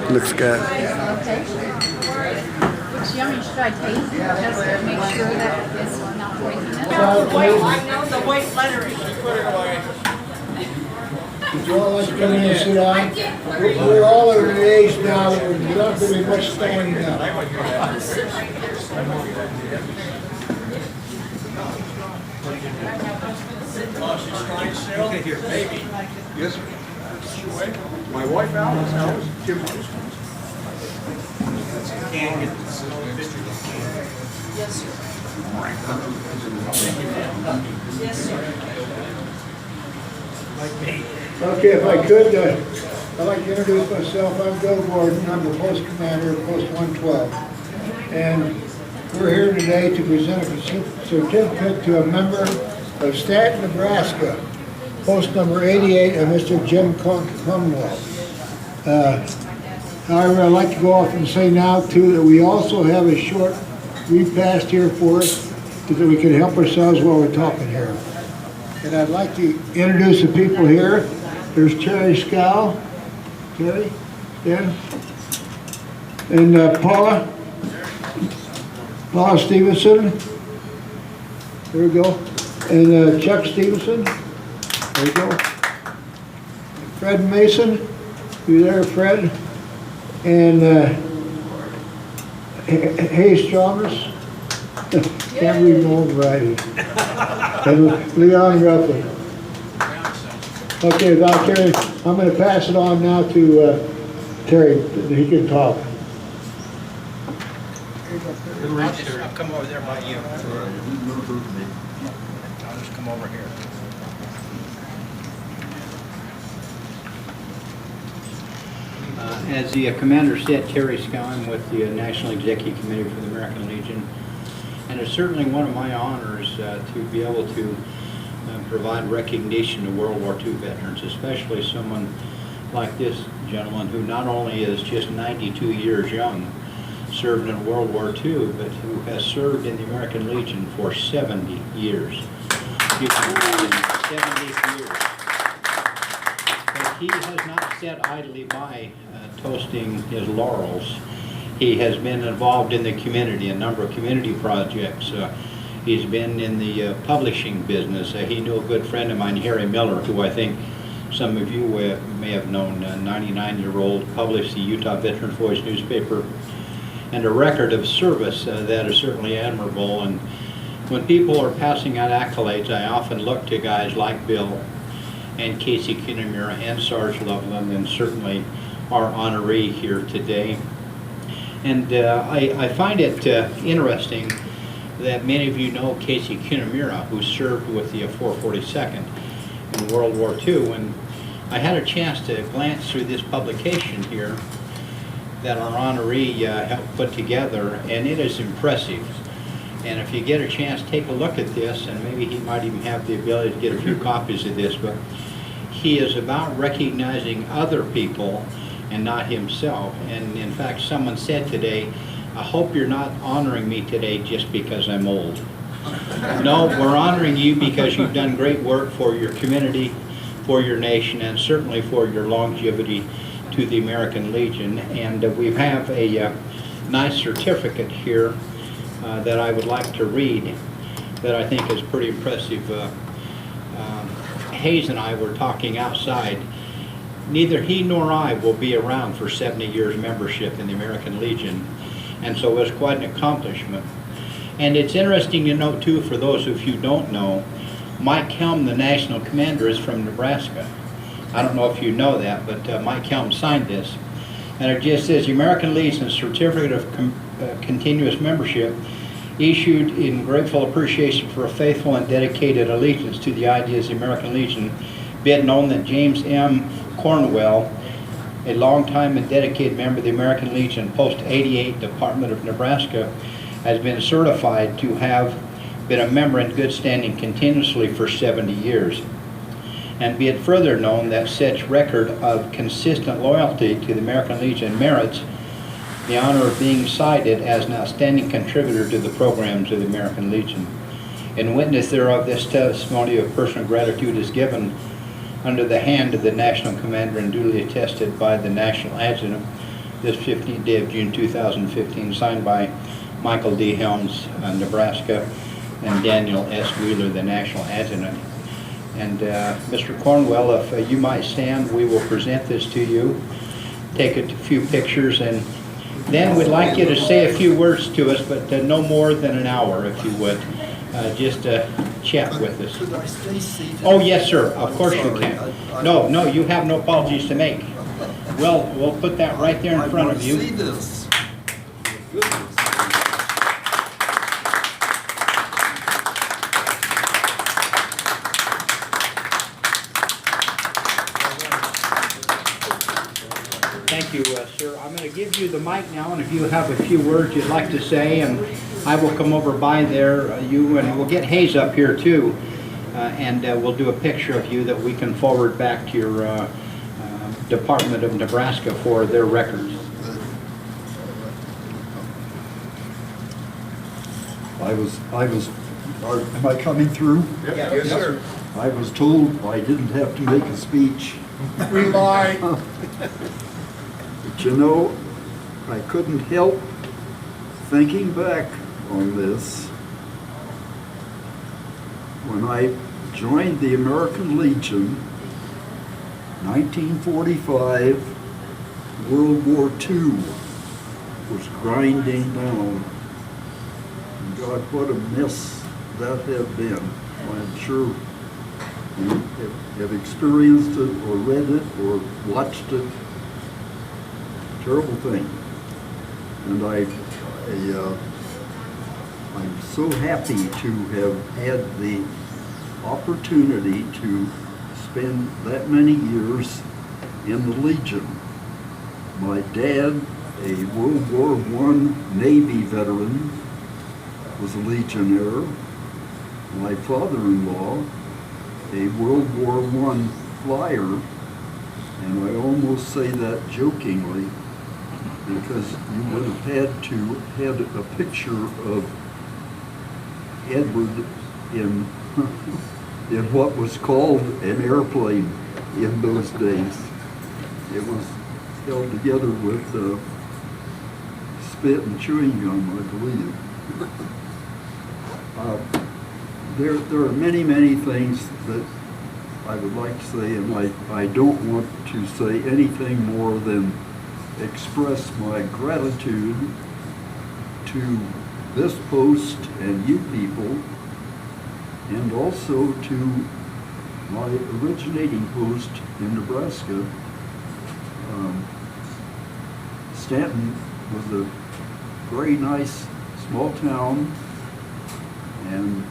Looks good. It's yummy. Should I taste it just to make sure that it's not poisonous? I know the white lettering. Would you all like to come in and sit down? We're all at an age now that we're not going to be much standing up. Maybe. Yes, sir. My wife Alice, Kim. Yes, sir. Yes, sir. Okay, if I could, I'd like to introduce myself. I'm Bill Gordon. I'm the post commander of Post 112. And we're here today to present a certificate to a member of Stanton, Nebraska, post number 88 of Mr. Jim Cornwell. However, I'd like to go off and say now, too, that we also have a short repast here for us so that we can help ourselves while we're talking here. And I'd like to introduce the people here. There's Terry Scow. Terry? Dan? And Paula Stevenson. There we go. And Chuck Stevenson. There you go. Fred Mason. You there, Fred? And Hayes Chalmers. Can't read my own writing. And Leon Ruffin. Okay, now Terry, I'm going to pass it on now to Terry. He can talk. I'll come over there by you. I'll just come over here. As the commander said, Terry Scowen with the National Executive Committee for the American Legion. And it's certainly one of my honors to be able to provide recognition to World War II veterans, especially someone like this gentleman who not only is just 92 years young, served in World War II, but who has served in the American Legion for 70 years. You can imagine, 70 years. But he has not sat idly by toasting his laurels. He has been involved in the community, a number of community projects. He's been in the publishing business. He knew a good friend of mine, Harry Miller, who I think some of you may have known, a 99-year-old, published the Utah Veterans Voice newspaper, and a record of service that is certainly admirable. And when people are passing out accolades, I often look to guys like Bill and Casey Kinnamura and Sarge Loveland, and certainly our honoree here today. And I find it interesting that many of you know Casey Kinnamura, who served with the 442nd in World War II. And I had a chance to glance through this publication here that our honoree helped put together, and it is impressive. And if you get a chance, take a look at this, and maybe he might even have the ability to get a few copies of this, but he is about recognizing other people and not himself. And in fact, someone said today, I hope you're not honoring me today just because I'm old. No, we're honoring you because you've done great work for your community, for your nation, and certainly for your longevity to the American Legion. And we have a nice certificate here that I would like to read that I think is pretty impressive. Hayes and I were talking outside. Neither he nor I will be around for 70 years membership in the American Legion, and so it's quite an accomplishment. And it's interesting to note too, for those of you who don't know, Mike Helm, the national commander, is from Nebraska. I don't know if you know that, but Mike Helm signed this. And it just says, the American Legion Certificate of Continuous Membership issued in grateful appreciation for a faithful and dedicated allegiance to the ideas of the American Legion, be it known that James M. Cornwell, a longtime and dedicated member of the American Legion, Post 88, Department of Nebraska, has been certified to have been a member in good standing continuously for 70 years. And be it further known that such record of consistent loyalty to the American Legion merits the honor of being cited as an outstanding contributor to the programs of the American Legion. In witness thereof, this testimony of personal gratitude is given under the hand of the National Commander and duly attested by the National Adjutant this 15th day of June 2015, signed by Michael D. Helms, Nebraska, and Daniel S. Wheeler, the National Adjutant. And Mr. Cornwell, if you might stand, we will present this to you, take a few pictures, and then we'd like you to say a few words to us, but no more than an hour, if you would. Just chat with us. Could I stay seated? Oh, yes, sir. Of course you Sorry, can. I- No, you have no apologies to make. Well, we'll put that right there in front of I you. want to see this. Goodness. Thank you, sir. I'm going to give you the mic now, and if you have a few words you'd like to say, and I will come over by there, and we'll get Hayes up here too, and we'll do a picture of you that we can forward back to your Department of Nebraska for their records. Am I coming through? Yes, sir. I was told I didn't have to make a speech. We lied. But you know, I couldn't help thinking back on this. When I joined the American Legion, 1945, World War II was grinding down. And God, what a mess that had been. I'm sure you have experienced it or read it or watched it. Terrible thing. And I'm so happy to have had the opportunity to spend that many years in the Legion. My dad, a World War I Navy veteran, was a Legionnaire. My father-in-law, a World War I flyer, and I almost say that jokingly because you would have had to had a picture of Edward in in what was called an airplane in those days. It was held together with spit and chewing gum, I believe. There are many, many things that I would like to say, and I don't want to say anything more than express my gratitude to this post and you people, and also to my originating post in Nebraska. Stanton was a very nice small town, and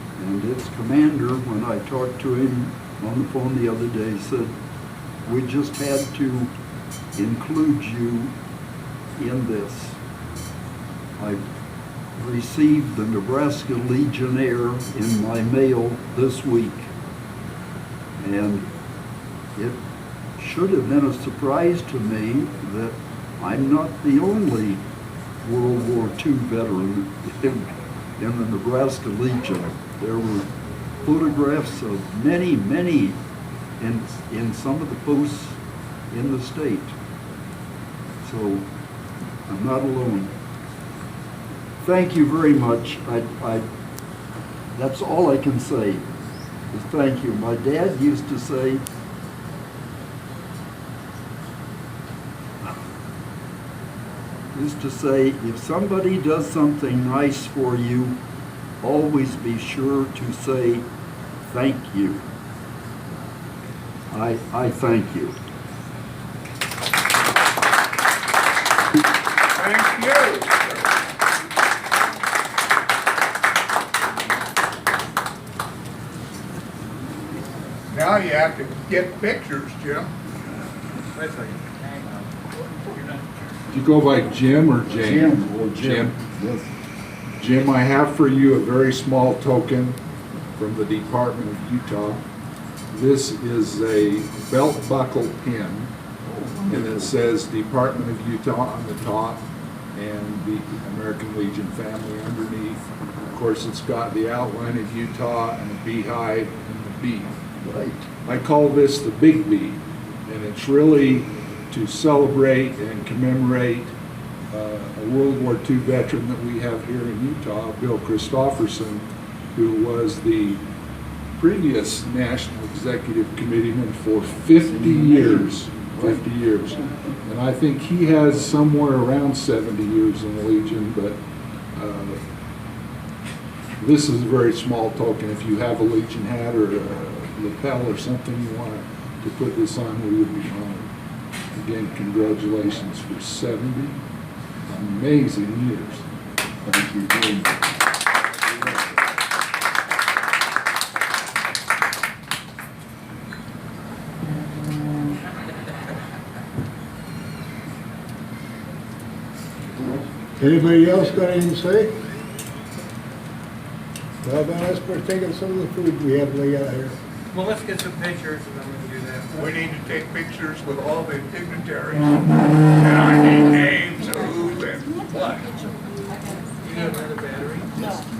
its commander, when I talked to him on the phone the other day, said, we just had to include you in this. I received the Nebraska Legionnaire in my mail this week, and it should have been a surprise to me that I'm not the only World War II veteran in the Nebraska Legion. There were photographs of many in some of the posts in the state. So I'm not alone. Thank you very much. That's all I can say is thank you. My dad used to say, if somebody does something nice for you, always be sure to say thank you. I thank you. Thank you. Now you have to get pictures, Jim. Wait a second. Do you go by Jim or Jane? Jim or Jim. Yes. Jim, I have for you a very small token from the Department of Utah. This is a belt buckle pin, and it says Department of Utah on the top and the American Legion family underneath. Of course, it's got the outline of Utah and a beehive and the bee. Right. I call this the Big Bee, and it's really to celebrate and commemorate a World War II veteran that we have here in Utah, Bill Christofferson, who was the previous National Executive Committeeman for 50 years. 50 years. And I think he has somewhere around 70 years in the Legion, but this is a very small token. If you have a Legion hat or a lapel or something you want to put this on, we would be honored. Again, congratulations for 70 amazing years. Thank you very much. Anybody else got anything to say? Well, then let's partake of some of the food we have laid out here. Well, let's get some pictures and then we can do that. We need to take pictures with all the dignitaries. And I need names of who and what. You got another battery? No.